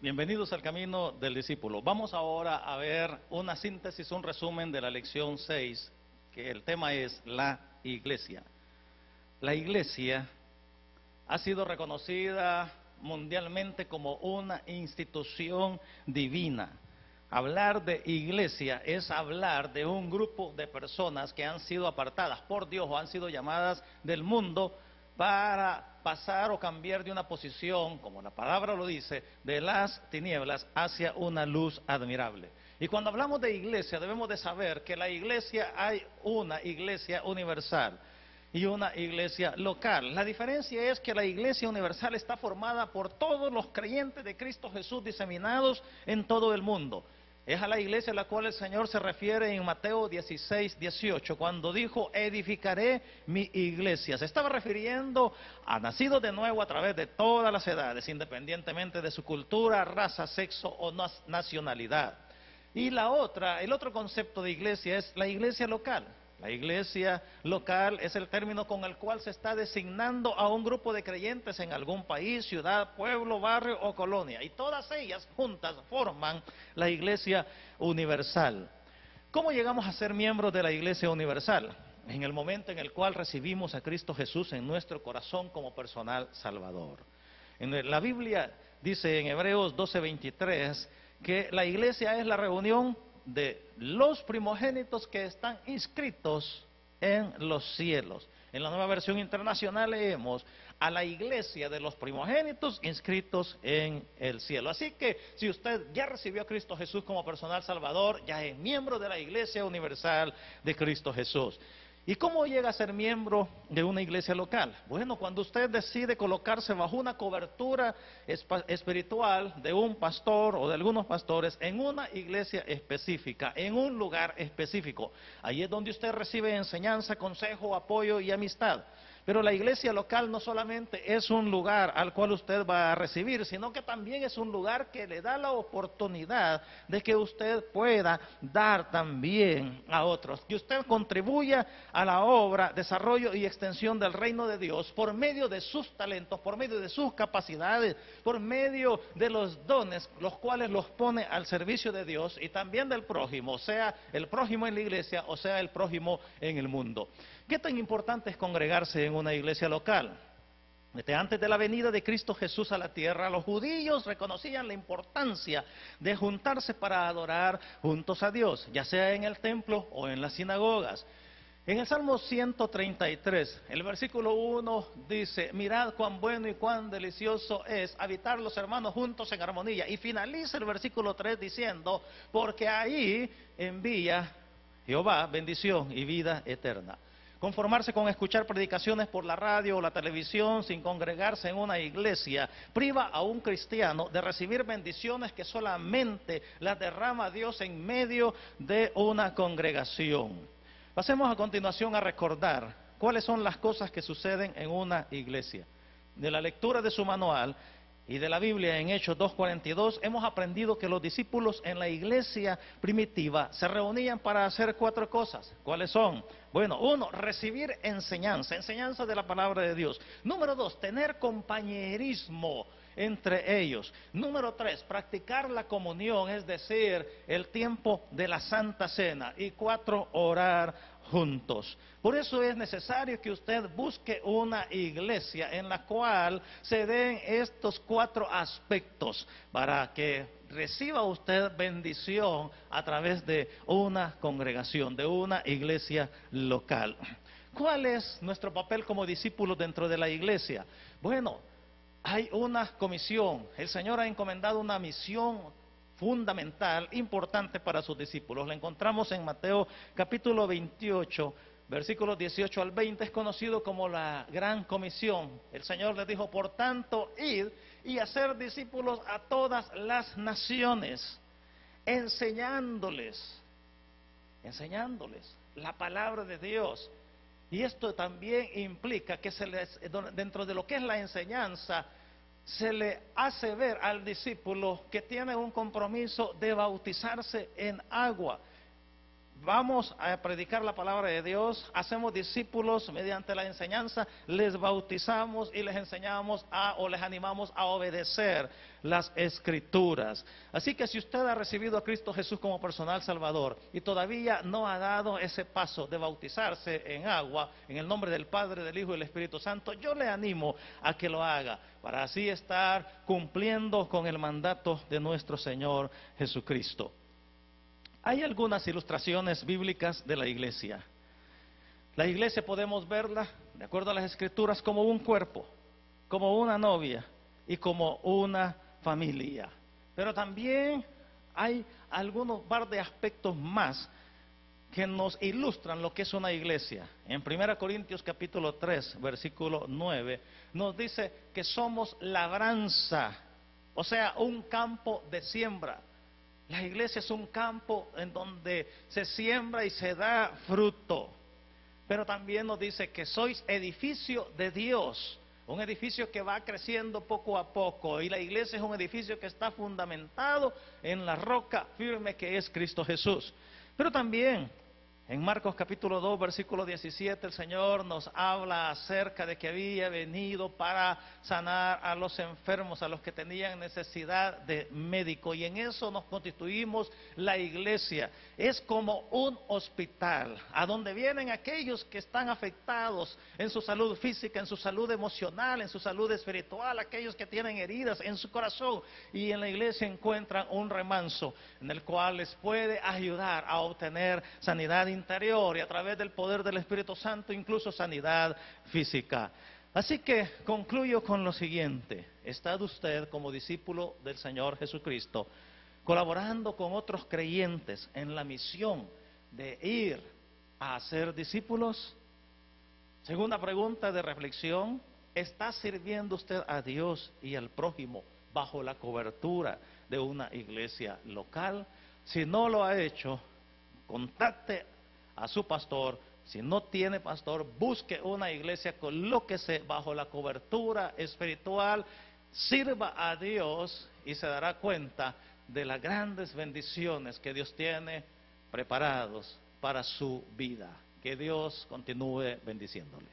Bienvenidos al Camino del Discípulo. Vamos ahora a ver una síntesis, un resumen de la lección 6, que el tema es la iglesia. La iglesia ha sido reconocida mundialmente como una institución divina. Hablar de iglesia es hablar de un grupo de personas que han sido apartadas por Dios o han sido llamadas del mundo para pasar o cambiar de una posición, como la palabra lo dice, de las tinieblas hacia una luz admirable. Y cuando hablamos de iglesia debemos de saber que la iglesia hay una iglesia universal y una iglesia local. La diferencia es que la iglesia universal está formada por todos los creyentes de Cristo Jesús diseminados en todo el mundo. Es a la iglesia a la cual el Señor se refiere en Mateo 16:18, cuando dijo, edificaré mi iglesia. Se estaba refiriendo a nacidos de nuevo a través de todas las edades, independientemente de su cultura, raza, sexo o nacionalidad. Y el otro concepto de iglesia es la iglesia local. La iglesia local es el término con el cual se está designando a un grupo de creyentes en algún país, ciudad, pueblo, barrio o colonia. Y todas ellas juntas forman la iglesia universal. ¿Cómo llegamos a ser miembros de la iglesia universal? En el momento en el cual recibimos a Cristo Jesús en nuestro corazón como personal salvador. En la Biblia dice en Hebreos 12:23 que la iglesia es la reunión de los primogénitos que están inscritos en los cielos. En la Nueva Versión Internacional leemos a la iglesia de los primogénitos inscritos en el cielo. Así que si usted ya recibió a Cristo Jesús como personal salvador, ya es miembro de la iglesia universal de Cristo Jesús. ¿Y cómo llega a ser miembro de una iglesia local? Bueno, cuando usted decide colocarse bajo una cobertura espiritual de un pastor o de algunos pastores en una iglesia específica, en un lugar específico. Ahí es donde usted recibe enseñanza, consejo, apoyo y amistad. Pero la iglesia local no solamente es un lugar al cual usted va a recibir, sino que también es un lugar que le da la oportunidad de que usted pueda dar también a otros. Que usted contribuya a la obra, desarrollo y extensión del reino de Dios por medio de sus talentos, por medio de sus capacidades, por medio de los dones, los cuales los pone al servicio de Dios y también del prójimo, sea el prójimo en la iglesia o sea el prójimo en el mundo. ¿Qué tan importante es congregarse en una iglesia local? Antes de la venida de Cristo Jesús a la tierra, los judíos reconocían la importancia de juntarse para adorar juntos a Dios, ya sea en el templo o en las sinagogas. En el Salmo 133, el versículo 1 dice, mirad cuán bueno y cuán delicioso es habitar los hermanos juntos en armonía. Y finaliza el versículo 3 diciendo, porque ahí envía Jehová bendición y vida eterna. Conformarse con escuchar predicaciones por la radio o la televisión sin congregarse en una iglesia priva a un cristiano de recibir bendiciones que solamente las derrama Dios en medio de una congregación. Pasemos a continuación a recordar cuáles son las cosas que suceden en una iglesia. De la lectura de su manual y de la Biblia en Hechos 2:42 hemos aprendido que los discípulos en la iglesia primitiva se reunían para hacer 4 cosas. ¿Cuáles son? Bueno, 1, recibir enseñanza de la palabra de Dios. Número 2, tener compañerismo entre ellos. Número 3, practicar la comunión, es decir, el tiempo de la Santa Cena. Y 4, orar juntos. Por eso es necesario que usted busque una iglesia en la cual se den estos 4 aspectos para que reciba usted bendición a través de una congregación, de una iglesia local. ¿Cuál es nuestro papel como discípulos dentro de la iglesia? Bueno, hay una comisión. El Señor ha encomendado una misión fundamental, importante para sus discípulos. La encontramos en Mateo capítulo 28, versículos 18 al 20, es conocido como la Gran Comisión. El Señor les dijo, por tanto, id y hacer discípulos a todas las naciones, enseñándoles la palabra de Dios. Y esto también implica que dentro de lo que es la enseñanza, se le hace ver al discípulo que tiene un compromiso de bautizarse en agua. vamos a predicar la palabra de Dios, hacemos discípulos mediante la enseñanza, les bautizamos y les enseñamos o les animamos a obedecer las Escrituras. Así que si usted ha recibido a Cristo Jesús como personal Salvador y todavía no ha dado ese paso de bautizarse en agua, en el nombre del Padre, del Hijo y del Espíritu Santo, yo le animo a que lo haga, para así estar cumpliendo con el mandato de nuestro Señor Jesucristo. Hay algunas ilustraciones bíblicas de la iglesia. La iglesia podemos verla, de acuerdo a las Escrituras, como un cuerpo, como una novia y como una familia. Pero también hay algunos par de aspectos más que nos ilustran lo que es una iglesia. En 1 Corintios capítulo 3, versículo 9, nos dice que somos labranza, o sea, un campo de siembra. La iglesia es un campo en donde se siembra y se da fruto. Pero también nos dice que sois edificio de Dios, un edificio que va creciendo poco a poco. Y la iglesia es un edificio que está fundamentado en la roca firme que es Cristo Jesús. Pero también en Marcos capítulo 2, versículo 17, el Señor nos habla acerca de que había venido para sanar a los enfermos, a los que tenían necesidad de médico. Y en eso nos constituimos la iglesia. Es como un hospital, a donde vienen aquellos que están afectados en su salud física, en su salud emocional, en su salud espiritual, aquellos que tienen heridas en su corazón. Y en la iglesia encuentran un remanso en el cual les puede ayudar a obtener sanidad interior y a través del poder del Espíritu Santo incluso sanidad física. Así que concluyo con lo siguiente: ¿está usted como discípulo del Señor Jesucristo colaborando con otros creyentes en la misión de ir a hacer discípulos? Segunda pregunta de reflexión: ¿está sirviendo usted a Dios y al prójimo bajo la cobertura de una iglesia local? Si no lo ha hecho, contacte a su pastor. Si no tiene pastor, busque una iglesia, colóquese bajo la cobertura espiritual, sirva a Dios y se dará cuenta de las grandes bendiciones que Dios tiene preparados para su vida. Que Dios continúe bendiciéndole.